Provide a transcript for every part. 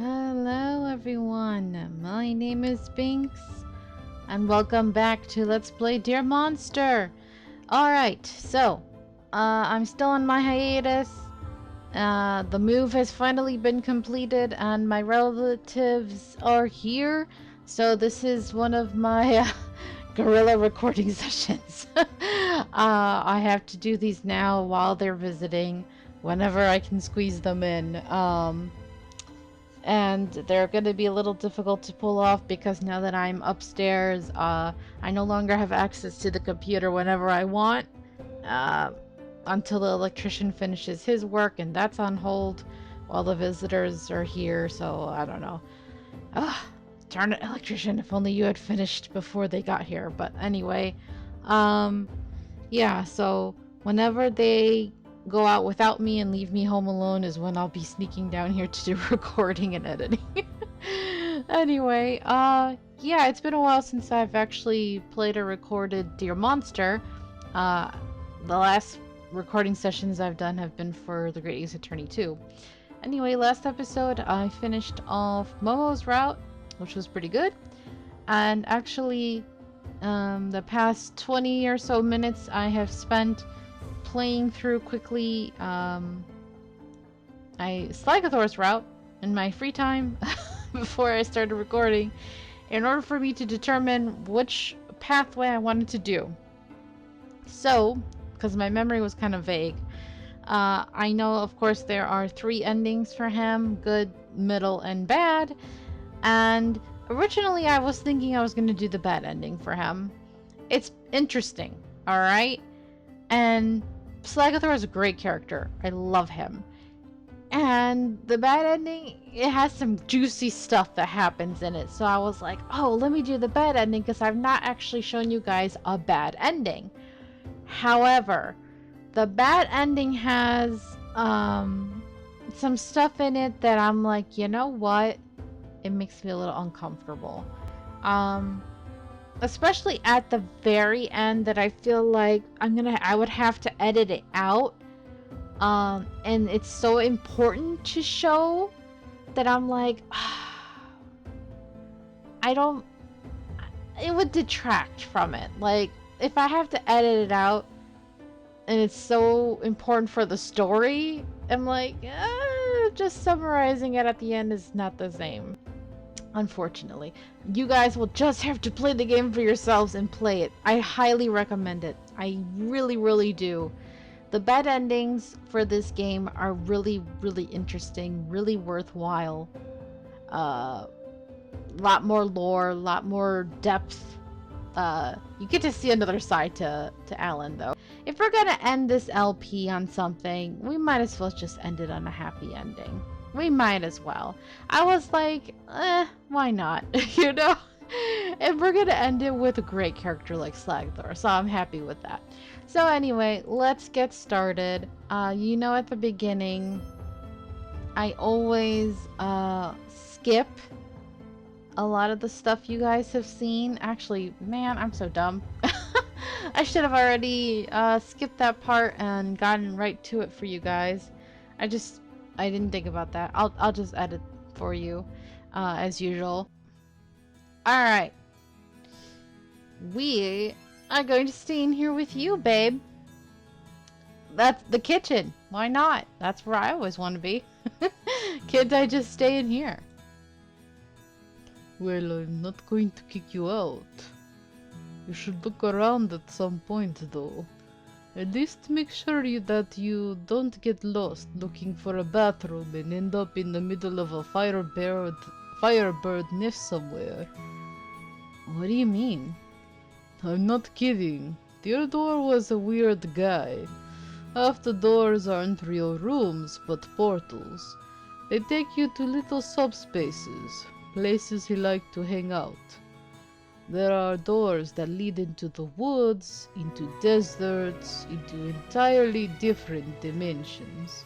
Hello everyone, my name is Binks, and welcome back to Let's Play Dear Monster! Alright, so, I'm still on my hiatus. The move has finally been completed and my relatives are here, so this is one of my guerrilla recording sessions. I have to do these now while they're visiting, whenever I can squeeze them in. And they're going to be a little difficult to pull off because now that I'm upstairs, I no longer have access to the computer whenever I want, until the electrician finishes his work, and that's on hold while the visitors are here, so I don't know. Darn it, electrician, if only you had finished before they got here. But anyway, yeah, so whenever they go out without me and leave me home alone is when I'll be sneaking down here to do recording and editing. Anyway, yeah, it's been a while since I've actually played or recorded Dear Monster. The last recording sessions I've done have been for The Great Ace Attorney 2. Anyway, last episode I finished off Momo's route, which was pretty good. And actually, the past 20 or so minutes I have spent playing through quickly Slagathor's route in my free time before I started recording, in order for me to determine which pathway I wanted to do. So, because my memory was kind of vague, I know of course there are 3 endings for him: good, middle, and bad. And originally I was thinking I was going to do the bad ending for him. It's interesting, alright? And Slagathor is a great character. I love him. And the bad ending, it has some juicy stuff that happens in it. So I was like, oh, let me do the bad ending because I've not actually shown you guys a bad ending. However, the bad ending has some stuff in it that I'm like, you know what? It makes me a little uncomfortable. Especially at the very end, that I feel like I would have to edit it out. And it's so important to show that I'm like, it would detract from it. Like, if I have to edit it out and it's so important for the story, I'm like, just summarizing it at the end is not the same. Unfortunately, you guys will just have to play the game for yourselves and play it. I highly recommend it. I really, really do. The bad endings for this game are really, really interesting, really worthwhile. Lot more lore, lot more depth. You get to see another side to Alan, though. If we're gonna end this LP on something, we might as well just end it on a happy ending. We might as well. I was like, why not? You know? And we're gonna end it with a great character like Slagathor, so I'm happy with that. So anyway, let's get started. You know, at the beginning, I always skip a lot of the stuff you guys have seen. Actually, man, I'm so dumb. I should have already skipped that part and gotten right to it for you guys. I didn't think about that. I'll just edit for you, as usual. Alright. We are going to stay in here with you, babe. That's the kitchen. Why not? That's where I always want to be. Can't I just stay in here? Well, I'm not going to kick you out. You should look around at some point, though. At least make sure that you don't get lost looking for a bathroom and end up in the middle of a firebird nest somewhere. What do you mean? I'm not kidding. Theodore was a weird guy. Half the doors aren't real rooms, but portals. They take you to little subspaces, places he liked to hang out. There are doors that lead into the woods, into deserts, into entirely different dimensions.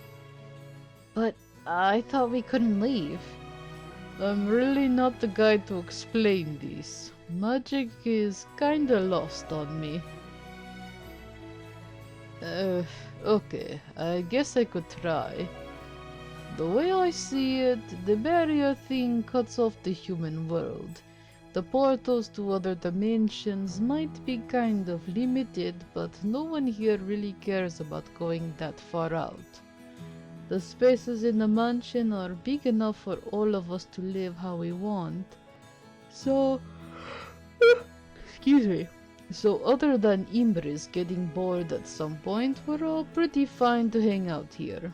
But I thought we couldn't leave. I'm really not the guy to explain this. Magic is kinda lost on me. Okay, I guess I could try. The way I see it, the barrier thing cuts off the human world. The portals to other dimensions might be kind of limited, but no one here really cares about going that far out. The spaces in the mansion are big enough for all of us to live how we want. So, excuse me. So other than Imbris getting bored at some point, we're all pretty fine to hang out here.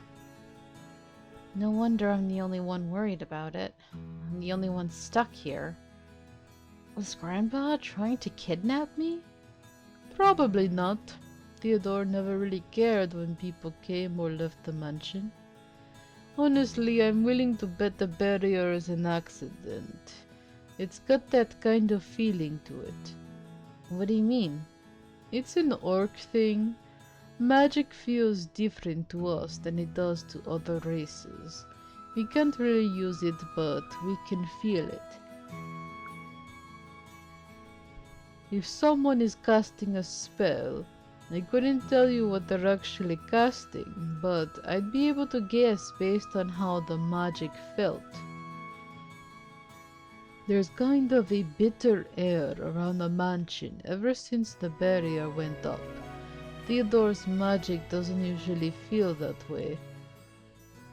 No wonder I'm the only one worried about it. I'm the only one stuck here. Was Grandpa trying to kidnap me? Probably not. Theodore never really cared when people came or left the mansion. Honestly, I'm willing to bet the barrier is an accident. It's got that kind of feeling to it. What do you mean? It's an orc thing. Magic feels different to us than it does to other races. We can't really use it, but we can feel it. If someone is casting a spell, I couldn't tell you what they're actually casting, but I'd be able to guess based on how the magic felt. There's kind of a bitter air around the mansion ever since the barrier went up. Theodore's magic doesn't usually feel that way.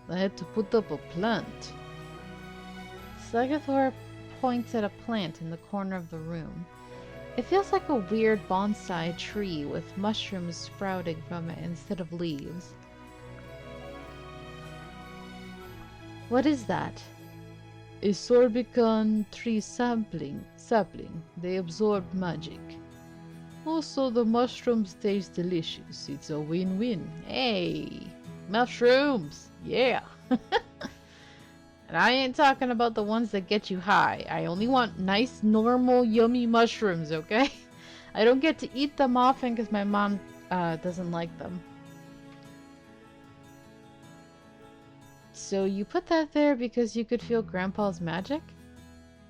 I had to put up a plant. Slagathor points at a plant in the corner of the room. It feels like a weird bonsai tree with mushrooms sprouting from it instead of leaves. What is that? A Sorbican tree sapling. They absorb magic. Also, the mushrooms taste delicious. It's a win-win. Hey! Mushrooms! Yeah! And I ain't talking about the ones that get you high. I only want nice, normal, yummy mushrooms, okay? I don't get to eat them often because my mom doesn't like them. So you put that there because you could feel Grandpa's magic?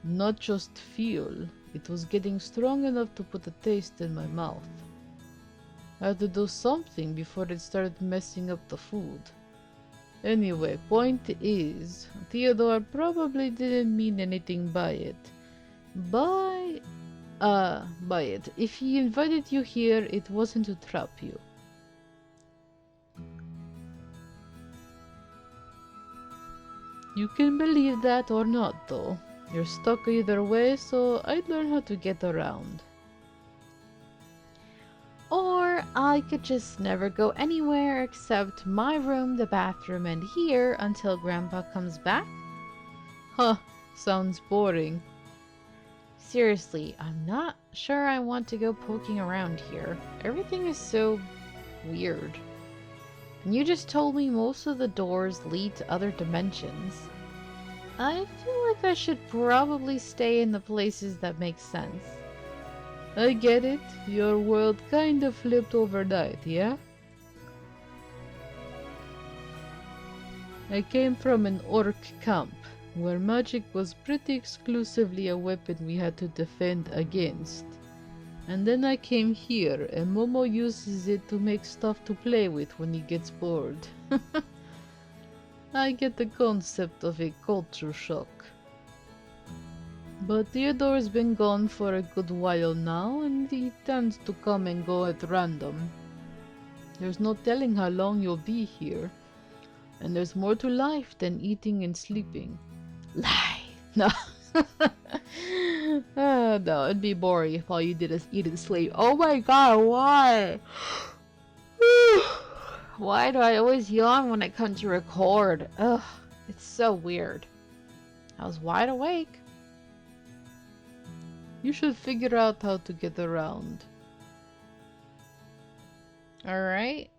Not just feel. It was getting strong enough to put a taste in my mouth. I had to do something before it started messing up the food. Anyway, point is, Theodore probably didn't mean anything by it. By it. If he invited you here, it wasn't to trap you. You can believe that or not, though. You're stuck either way, so I'd learn how to get around. Or I could just never go anywhere except my room, the bathroom, and here until Grandpa comes back? Huh, sounds boring. Seriously, I'm not sure I want to go poking around here. Everything is so weird. And you just told me most of the doors lead to other dimensions. I feel like I should probably stay in the places that make sense. I get it. Your world kind of flipped overnight, yeah? I came from an orc camp, where magic was pretty exclusively a weapon we had to defend against. And then I came here, and Momo uses it to make stuff to play with when he gets bored. I get the concept of a culture shock. But Theodore's been gone for a good while now, and he tends to come and go at random. There's no telling how long you'll be here, and there's more to life than eating and sleeping. Lie! No. No, it'd be boring if all you did is eat and sleep. Oh my god, why? Why do I always yawn when I come to record? Ugh, it's so weird. I was wide awake. You should figure out how to get around. Alright.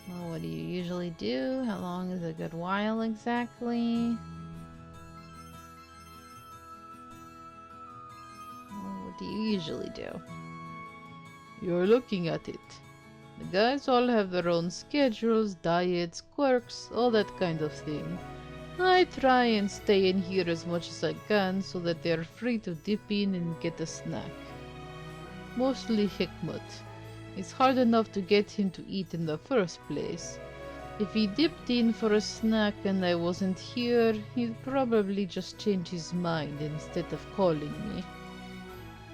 Well, what do you usually do? How long is a good while exactly? What do you usually do? You're looking at it. The guys all have their own schedules, diets, quirks, all that kind of thing. I try and stay in here as much as I can so that they're free to dip in and get a snack. Mostly Hikmat. It's hard enough to get him to eat in the first place. If he dipped in for a snack and I wasn't here, he'd probably just change his mind instead of calling me.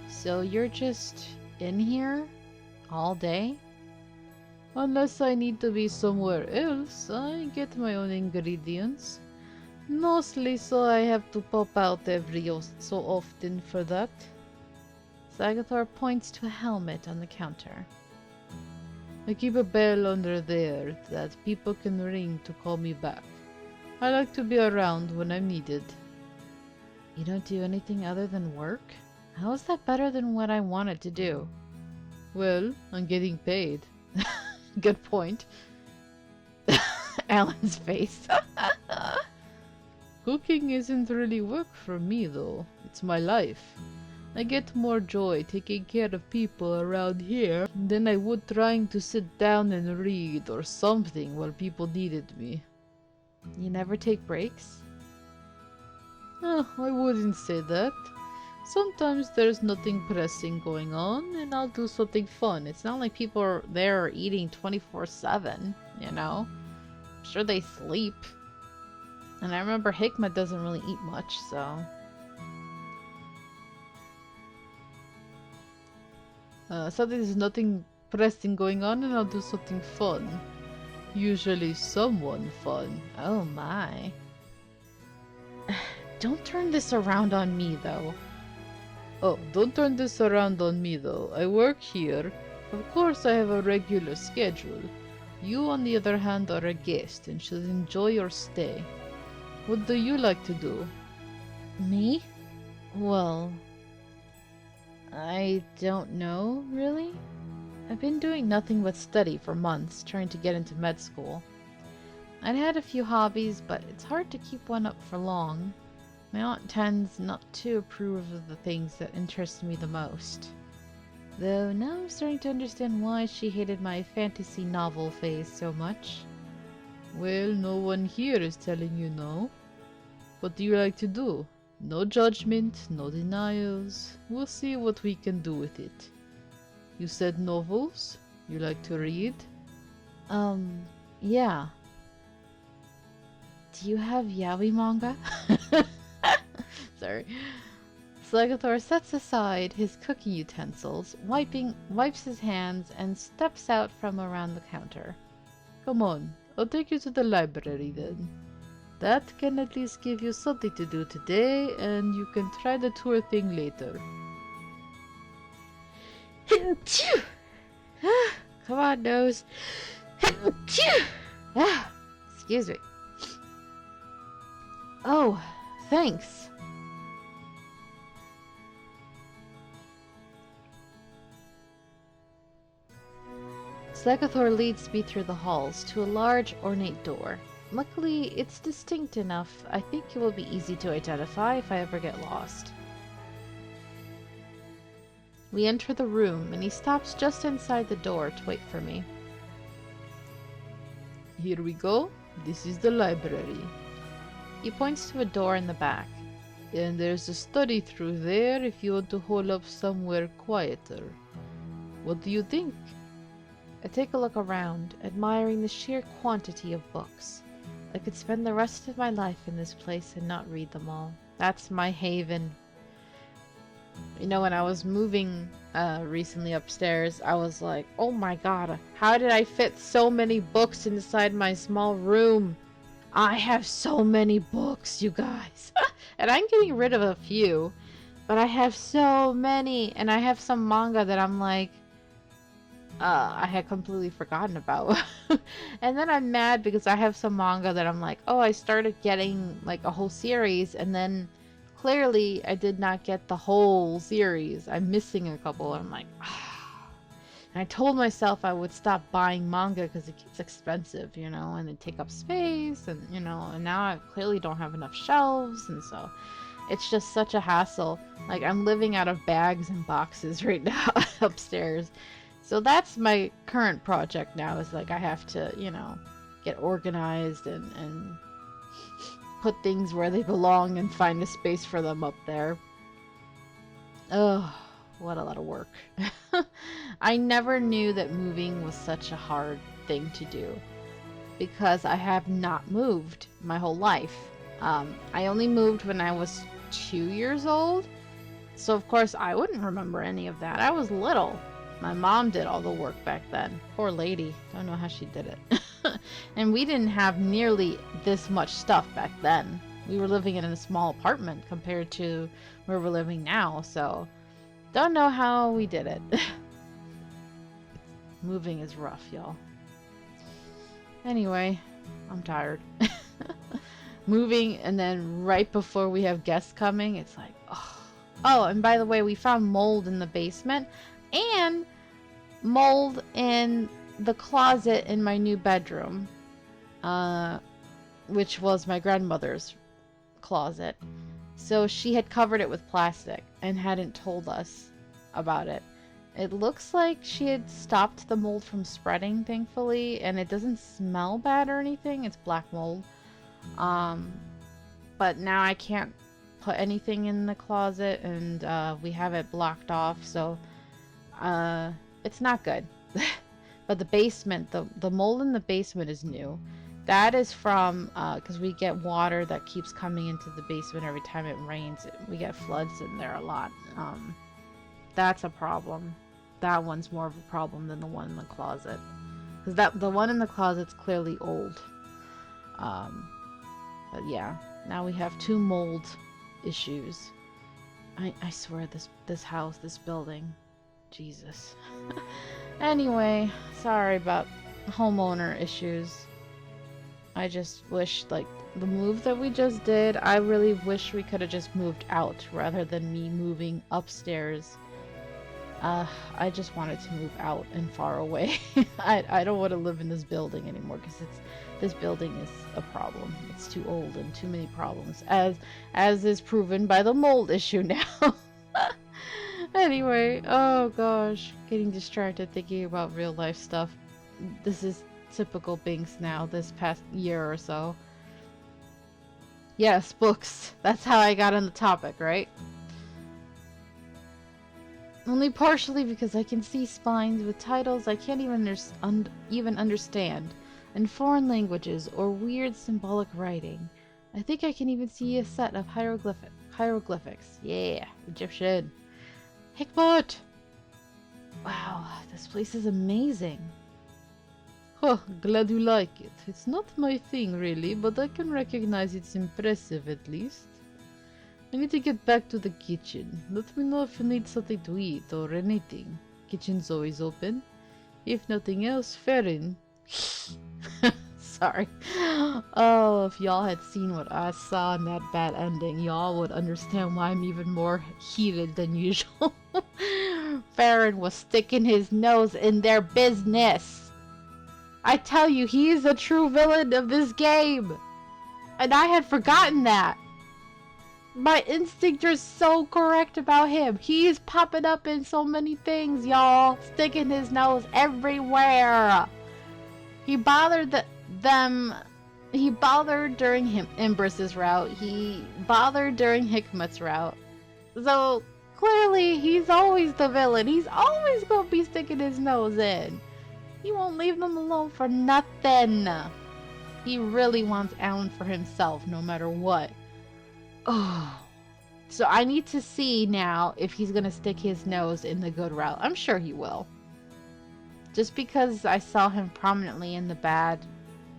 So you're just in here all day? Unless I need to be somewhere else, I get my own ingredients. Mostly so I have to pop out every so often for that. Slagathor points to a helmet on the counter. I keep a bell under there that people can ring to call me back. I like to be around when I'm needed. You don't do anything other than work? How is that better than what I wanted to do? Well, I'm getting paid. Good point. Alan's face. Cooking isn't really work for me though. It's my life. I get more joy taking care of people around here than I would trying to sit down and read or something while people needed me. You never take breaks? Oh, I wouldn't say that. Sometimes there's nothing pressing going on and I'll do something fun. It's not like people are there eating 24/7, you know? I'm sure they sleep. And I remember Hikmat doesn't really eat much, so... There's nothing pressing going on and I'll do something fun. Usually someone fun. Oh my. Don't turn this around on me, though. Oh, don't turn this around on me though. I work here. Of course I have a regular schedule. You, on the other hand, are a guest and should enjoy your stay. What do you like to do? Me? Well... I don't know, really. I've been doing nothing but study for months, trying to get into med school. I'd had a few hobbies, but it's hard to keep one up for long. My aunt tends not to approve of the things that interest me the most. Though now I'm starting to understand why she hated my fantasy novel phase so much. Well, no one here is telling you no. What do you like to do? No judgment, no denials. We'll see what we can do with it. You said novels? You like to read? Yeah. Do you have yaoi manga? Sorry. Slagathor sets aside his cooking utensils, wipes his hands, and steps out from around the counter. Come on, I'll take you to the library then. That can at least give you something to do today, and you can try the tour thing later. Come on, nose. Excuse me. Oh, thanks. Slagathor leads me through the halls to a large, ornate door. Luckily, it's distinct enough. I think it will be easy to identify if I ever get lost. We enter the room, and he stops just inside the door to wait for me. Here we go. This is the library. He points to a door in the back. And there's a study through there if you want to hole up somewhere quieter. What do you think? I take a look around, admiring the sheer quantity of books. I could spend the rest of my life in this place and not read them all. That's my haven. You know, when I was moving recently upstairs, I was like, oh my god, how did I fit so many books inside my small room? I have so many books, you guys. And I'm getting rid of a few, but I have so many. And I have some manga that I'm like, I had completely forgotten about. And then I'm mad because I have some manga that I'm like, oh, I started getting like a whole series, and then clearly I did not get the whole series. I'm missing a couple. I'm like, ah. And I told myself I would stop buying manga because it gets expensive, you know, and it take up space, and you know, and now I clearly don't have enough shelves, and so it's just such a hassle. Like, I'm living out of bags and boxes right now upstairs. So that's my current project now, is like I have to, you know, get organized and put things where they belong and find a space for them up there. Oh, what a lot of work. I never knew that moving was such a hard thing to do because I have not moved my whole life. I only moved when I was 2 years old, so of course I wouldn't remember any of that. I was little. My mom did all the work back then. Poor lady. Don't know how she did it. And we didn't have nearly this much stuff back then. We were living in a small apartment compared to where we're living now, so don't know how we did it. Moving is rough, y'all. Anyway, I'm tired. Moving, and then right before we have guests coming, it's like, oh. Oh, and by the way, we found mold in the basement and mold in the closet in my new bedroom, which was my grandmother's closet. So she had covered it with plastic and hadn't told us about it. It looks like she had stopped the mold from spreading, thankfully, and it doesn't smell bad or anything. It's black mold. But now I can't put anything in the closet, and we have it blocked off, so it's not good. But the basement, the mold in the basement is new. That is from, because we get water that keeps coming into the basement every time it rains. We get floods in there a lot. That's a problem. That one's more of a problem than the one in the closet. Because the one in the closet's clearly old. But yeah, now we have 2 mold issues. I swear this house, this building, Jesus. Anyway, sorry about homeowner issues. I just wish, like, the move that we just did, I really wish we could have just moved out rather than me moving upstairs. I just wanted to move out and far away. I don't want to live in this building anymore because this building is a problem. It's too old and too many problems, as is proven by the mold issue now. Anyway, oh gosh, getting distracted thinking about real life stuff. This is typical Binks now, this past year or so. Yes, books. That's how I got on the topic, right? Only partially because I can see spines with titles I can't even understand, and foreign languages or weird symbolic writing. I think I can even see a set of hieroglyphics. Yeah, Egyptian. Hickbot! Wow, this place is amazing. Huh, glad you like it. It's not my thing really, but I can recognize it's impressive at least. I need to get back to the kitchen. Let me know if you need something to eat or anything. Kitchen's always open. If nothing else, fair in. Sorry. Oh, if y'all had seen what I saw in that bad ending, y'all would understand why I'm even more heated than usual. Farron was sticking his nose in their business. I tell you, he is a true villain of this game. And I had forgotten that. My instincts are so correct about him. He's popping up in so many things, y'all. Sticking his nose everywhere. He bothered them. He bothered during Empress's route. He bothered during Hikmat's route. So clearly, he's always the villain. He's always gonna be sticking his nose in. He won't leave them alone for nothing. He really wants Alan for himself, no matter what. Oh. So I need to see now if he's gonna stick his nose in the good route. I'm sure he will. Just because I saw him prominently in the bad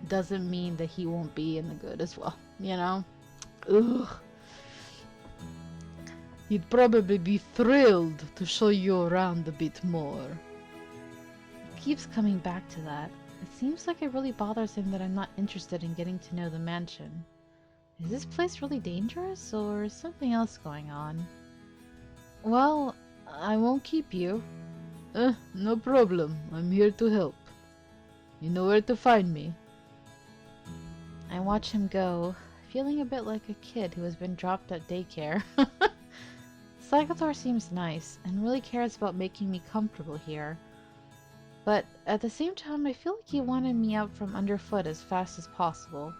doesn't mean that he won't be in the good as well, you know? Ugh. He'd probably be thrilled to show you around a bit more. He keeps coming back to that. It seems like it really bothers him that I'm not interested in getting to know the mansion. Is this place really dangerous, or is something else going on? Well, I won't keep you. No problem. I'm here to help. You know where to find me. I watch him go, feeling a bit like a kid who has been dropped at daycare. Slagathor seems nice, and really cares about making me comfortable here. But at the same time, I feel like he wanted me out from underfoot as fast as possible.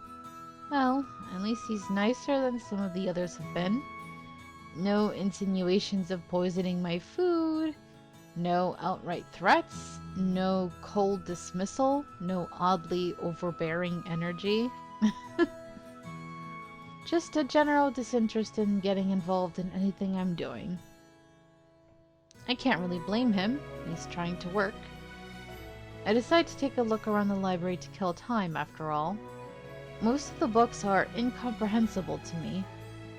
Well, at least he's nicer than some of the others have been. No insinuations of poisoning my food. No outright threats. No cold dismissal. No oddly overbearing energy. Just a general disinterest in getting involved in anything I'm doing. I can't really blame him. He's trying to work. I decide to take a look around the library to kill time, after all. Most of the books are incomprehensible to me,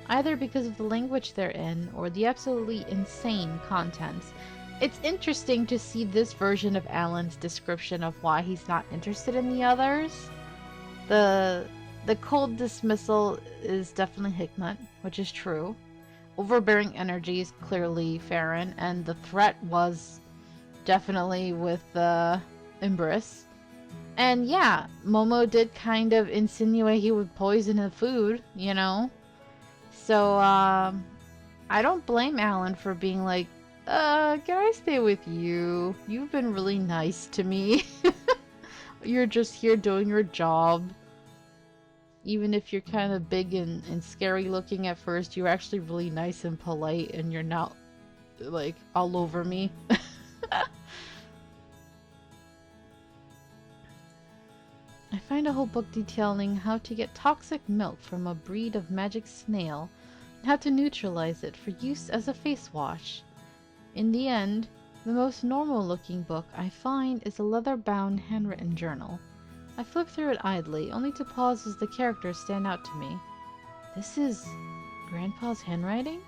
either because of the language they're in or the absolutely insane contents. It's interesting to see this version of Alan's description of why he's not interested in the others. The cold dismissal is definitely Hikmet, which is true. Overbearing energy is clearly Farron, and the threat was definitely with Imbris. And yeah, Momo did kind of insinuate he would poison the food, you know? So, I don't blame Alan for being like, can I stay with you? You've been really nice to me. You're just here doing your job. Even if you're kind of big and scary looking at first, you're actually really nice and polite and you're not, like, all over me. I find a whole book detailing how to get toxic milk from a breed of magic snail and how to neutralize it for use as a face wash. In the end, the most normal looking book I find is a leather-bound handwritten journal. I flip through it idly, only to pause as the characters stand out to me. This is Grandpa's handwriting?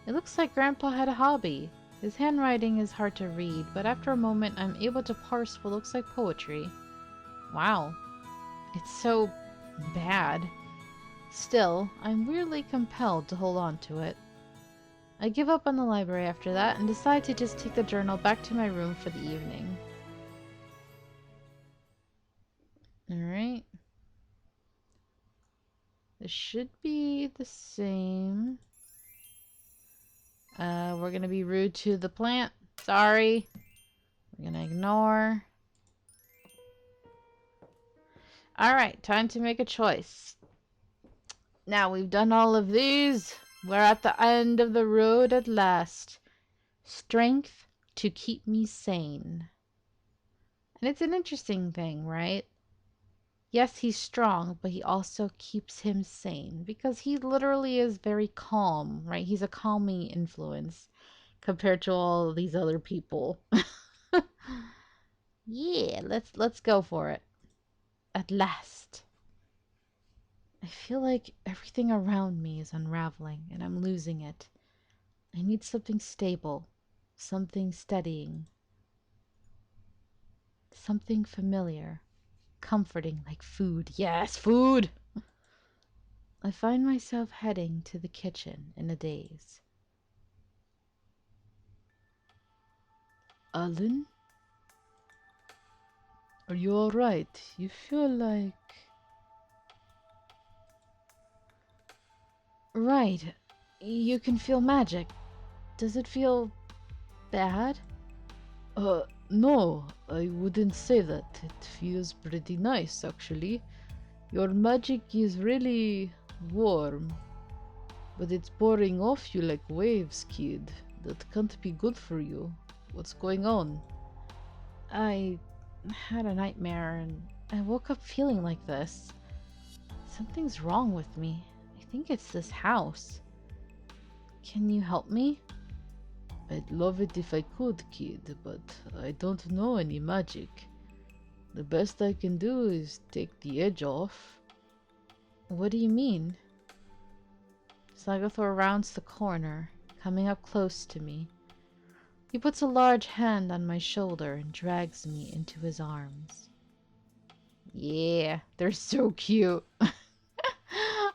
It looks like Grandpa had a hobby. His handwriting is hard to read, but after a moment I'm able to parse what looks like poetry. Wow, it's so bad. Still, I'm weirdly compelled to hold on to it. I give up on the library after that and decide to just take the journal back to my room for the evening. Alright. This should be the same. We're gonna be rude to the plant. Sorry. We're gonna ignore. Alright, time to make a choice. Now we've done all of these. We're at the end of the road at last. Strength to keep me sane. And it's an interesting thing, right? Yes, he's strong, but he also keeps him sane because he literally is very calm, right? He's a calming influence compared to all these other people. Yeah, let's go for it. At last. I feel like everything around me is unraveling and I'm losing it. I need something stable, something steadying, something familiar, comforting like food. Yes, food! I find myself heading to the kitchen in a daze. Alan? Are you alright? You feel like... Right. You can feel magic. Does it feel bad? No, I wouldn't say that. It feels pretty nice, actually. Your magic is really warm, but it's pouring off you like waves, kid. That can't be good for you. What's going on? I had a nightmare and I woke up feeling like this. Something's wrong with me. I think it's this house. Can you help me? I'd love it if I could, kid, but I don't know any magic. The best I can do is take the edge off. What do you mean? Slagathor rounds the corner, coming up close to me. He puts a large hand on my shoulder and drags me into his arms. Yeah, they're so cute.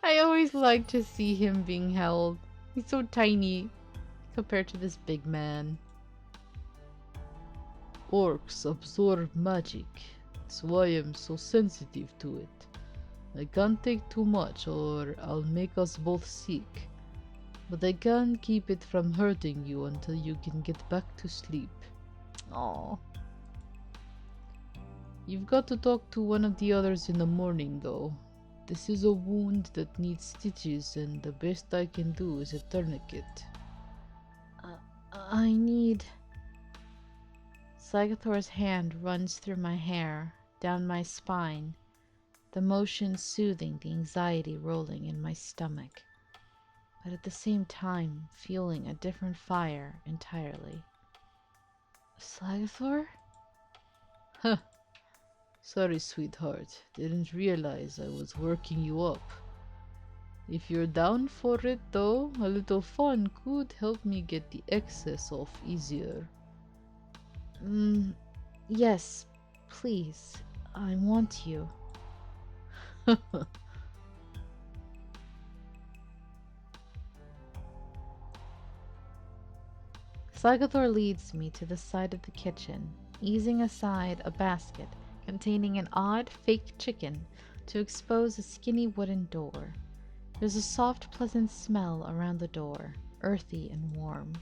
I always like to see him being held. He's so tiny compared to this big man. Orcs absorb magic. That's why I'm so sensitive to it. I can't take too much or I'll make us both sick. But I can keep it from hurting you until you can get back to sleep. Aww. You've got to talk to one of the others in the morning, though. This is a wound that needs stitches, and the best I can do is a tourniquet. I need... Slagathor's hand runs through my hair, down my spine, the motion soothing the anxiety rolling in my stomach, but at the same time fueling a different fire entirely. Slagathor? Huh. Sorry, sweetheart. Didn't realize I was working you up. If you're down for it, though, a little fun could help me get the excess off easier. Yes, please. I want you. Slagathor leads me to the side of the kitchen, easing aside a basket containing an odd fake chicken to expose a skinny wooden door. There's a soft, pleasant smell around the door, earthy and warm.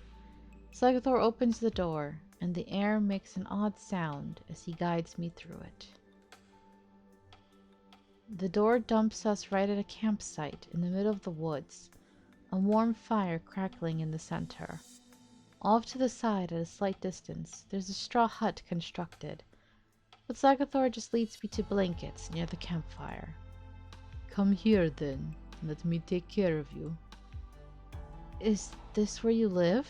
Slagathor opens the door, and the air makes an odd sound as he guides me through it. The door dumps us right at a campsite in the middle of the woods, a warm fire crackling in the center. Off to the side at a slight distance, there's a straw hut constructed, but Slagathor just leads me to blankets near the campfire. Come here, then. Let me take care of you. Is this where you live?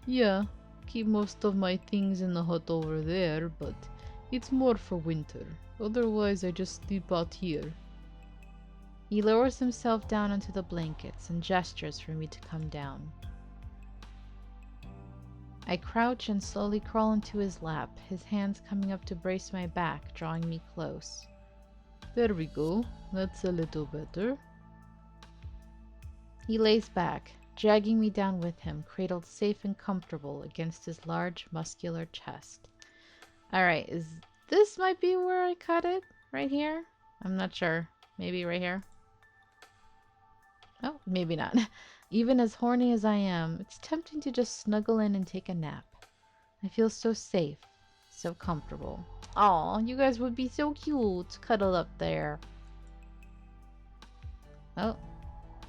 Yeah, keep most of my things in the hut over there, but it's more for winter. Otherwise, I just sleep out here. He lowers himself down onto the blankets and gestures for me to come down. I crouch and slowly crawl into his lap, his hands coming up to brace my back, drawing me close. There we go. That's a little better. He lays back, dragging me down with him, cradled safe and comfortable against his large, muscular chest. Alright, this might be where I cut it? Right here? I'm not sure. Maybe right here? Oh, maybe not. Even as horny as I am, it's tempting to just snuggle in and take a nap. I feel so safe, so comfortable. Aw, you guys would be so cute, cuddled up there. Oh,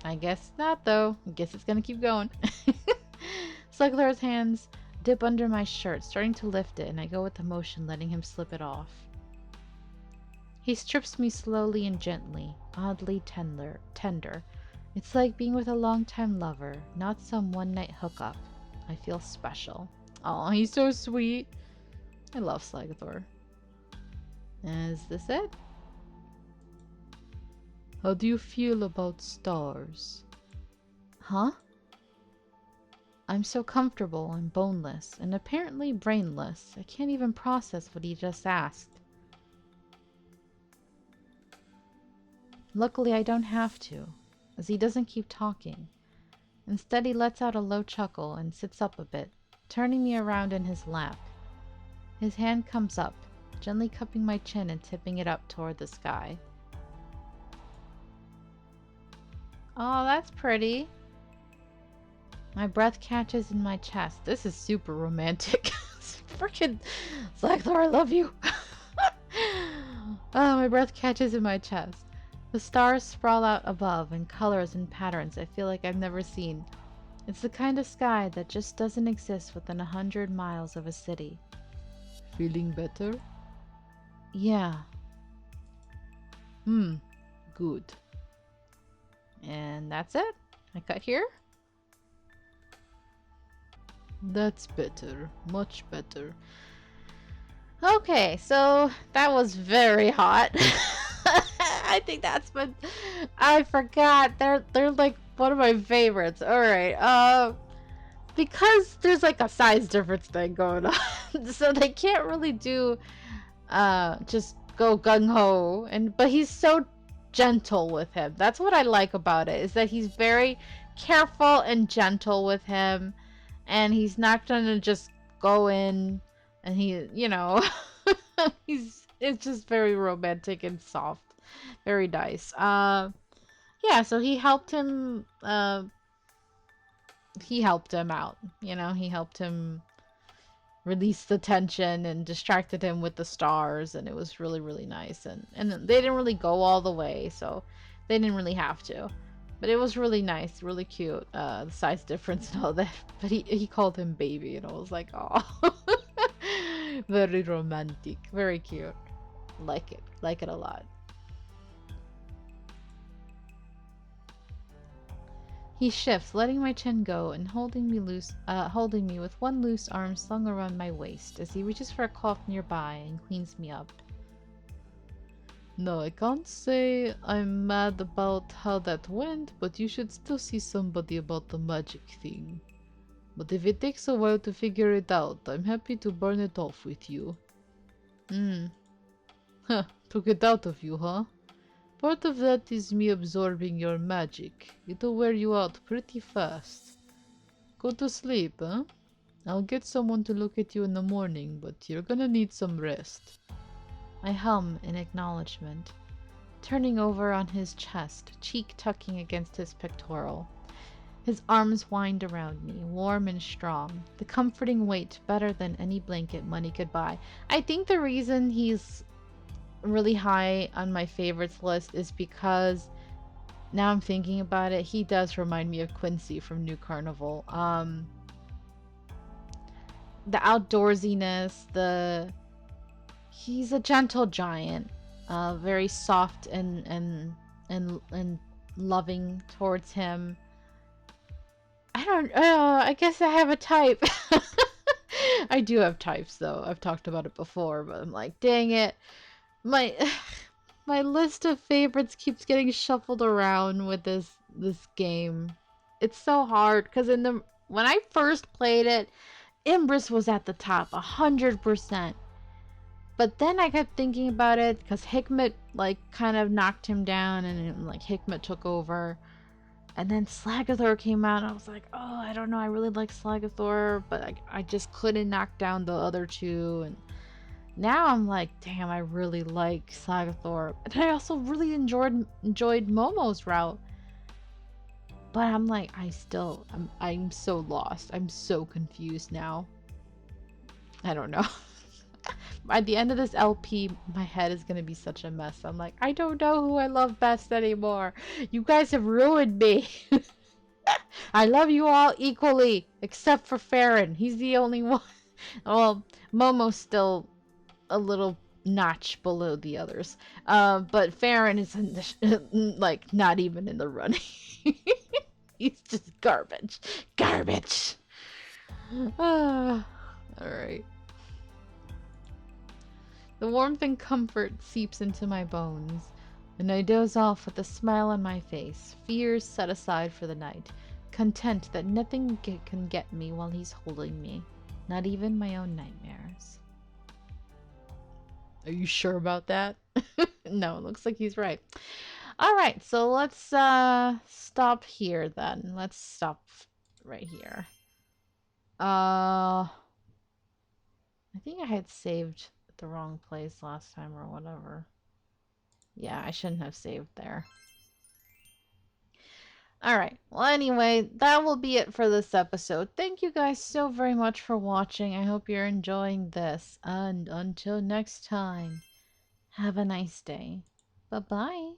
I guess not though. I guess it's gonna keep going. Slagathor's hands dip under my shirt, starting to lift it, and I go with the motion, letting him slip it off. He strips me slowly and gently, oddly tender. It's like being with a longtime lover, not some one-night hookup. I feel special. Oh, he's so sweet. I love Slagathor. Is this it? How do you feel about stars? Huh? I'm so comfortable I'm boneless, and apparently brainless. I can't even process what he just asked. Luckily, I don't have to, as he doesn't keep talking. Instead, he lets out a low chuckle and sits up a bit, turning me around in his lap. His hand comes up, gently cupping my chin and tipping it up toward the sky. Oh, that's pretty. My breath catches in my chest. This is super romantic. Freaking Slagathor, I love you. Oh, my breath catches in my chest. The stars sprawl out above in colors and patterns I feel like I've never seen. It's the kind of sky that just doesn't exist within 100 miles of a city. Feeling better? Yeah. Good. And that's it. I cut here. That's better. Much better. Okay, so that was very hot. I think that's what I forgot. They're like one of my favorites. All right. Because there's like a size difference thing going on, so they can't really do just go gung ho. But he's so gentle with him. That's what I like about it, is that he's very careful and gentle with him, and he's not gonna just go in and it's just very romantic and soft, very nice. Yeah, so he helped him out, he helped him released the tension and distracted him with the stars, and it was really, really nice. And they didn't really go all the way, so they didn't really have to. But it was really nice, really cute. The size difference and all that. But he called him baby, and I was like, oh, very romantic, very cute. Like it a lot. He shifts, letting my chin go and holding me with one loose arm slung around my waist as he reaches for a cloth nearby and cleans me up. No, I can't say I'm mad about how that went, but you should still see somebody about the magic thing. But if it takes a while to figure it out, I'm happy to burn it off with you. Hmm. Huh, took it out of you, huh? Part of that is me absorbing your magic. It'll wear you out pretty fast. Go to sleep, huh? I'll get someone to look at you in the morning, but you're gonna need some rest. I hum in acknowledgement, turning over on his chest, cheek tucking against his pectoral. His arms wind around me, warm and strong, the comforting weight better than any blanket money could buy. I think the reason he's really high on my favorites list is because now I'm thinking about it, he does remind me of Quincy from New Carnival. The outdoorsiness, the he's a gentle giant, very soft and loving towards him. I don't. I guess I have a type. I do have types though. I've talked about it before, but I'm like, dang it, my my list of favorites keeps getting shuffled around with this game. It's so hard because in the when I first played it, Imbrus was at the top, 100%. But then I kept thinking about it because Hikmet like kind of knocked him down, and like Hikmet took over. And then Slagathor came out, and I was like, oh, I don't know, I really like Slagathor, but I just couldn't knock down the other two. And now I'm like, damn, I really like Slagathor. And I also really enjoyed Momo's route. But I'm like, I'm so lost. I'm so confused now. I don't know. By the end of this LP, my head is gonna be such a mess. I'm like, I don't know who I love best anymore. You guys have ruined me. I love you all equally, except for Farron. He's the only one. Well, Momo's still a little notch below the others. But Farron is in the like not even in the running. He's just garbage. Garbage. All right. The warmth and comfort seeps into my bones, and I doze off with a smile on my face, fears set aside for the night, content that nothing can get me while he's holding me, not even my own nightmares. Are you sure about that? No, it looks like he's right. All right, so let's stop here then. Let's stop right here. I think I had saved the wrong place last time or whatever. Yeah, I shouldn't have saved there. Alright, well anyway, that will be it for this episode. Thank you guys so very much for watching. I hope you're enjoying this. And until next time, have a nice day. Bye-bye.